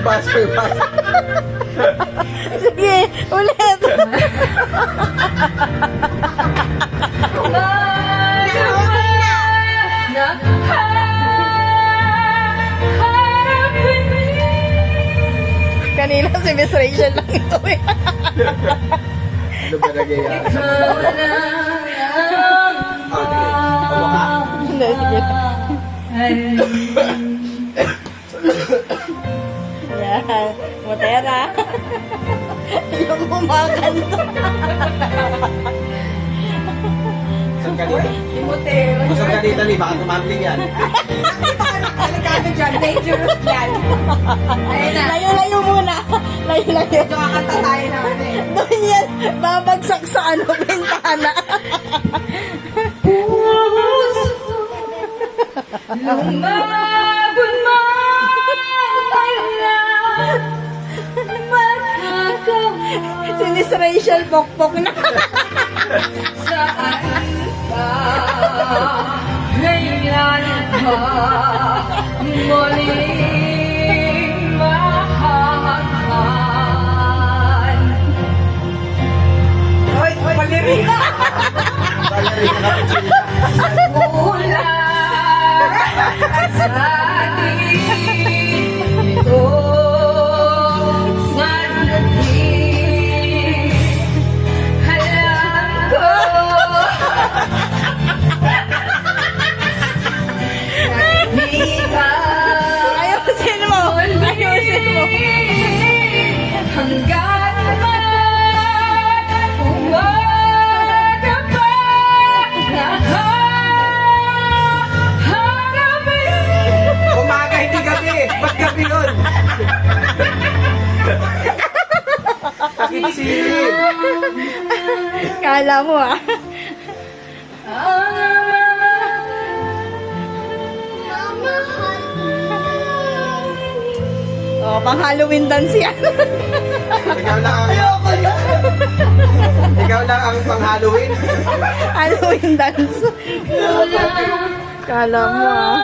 Baso. Sige, ulit. Kanina si Miss Rachel lang ito eh. Ano ba nagyayari sa Hindi, sige. Yan, Motera. Yung kumakanta. Saan ka dito? Imotero. Saan ka dito, Lee? Baka tumambling yan. Delikado dyan. Dangerous yan. Ayun na. Layo-layo muna. Layo-layo. Nakakanta tayo naman eh. Doon yan, babagsak sa ano, bintana. Lumaban man tayo lahat. Si Miss Rachel, pokpok na. Saan ka? Kailan ka muling mahal? Hoy, palirin ka! Balarin na kapit sila. Mula sa ating ito sandali, alam ko hindi ka Ayusin mo. Ayusin mo. hanggat man umaga pa nakaharapin. Umaga, hindi gabi. Ba't gabi yun? Sakit silip. Kala mo ah. Oh, pang Halloween dance yan. Ikaw lang ang... Ikaw lang ang pang-Halloween. Halloween dance. Kala mo ah.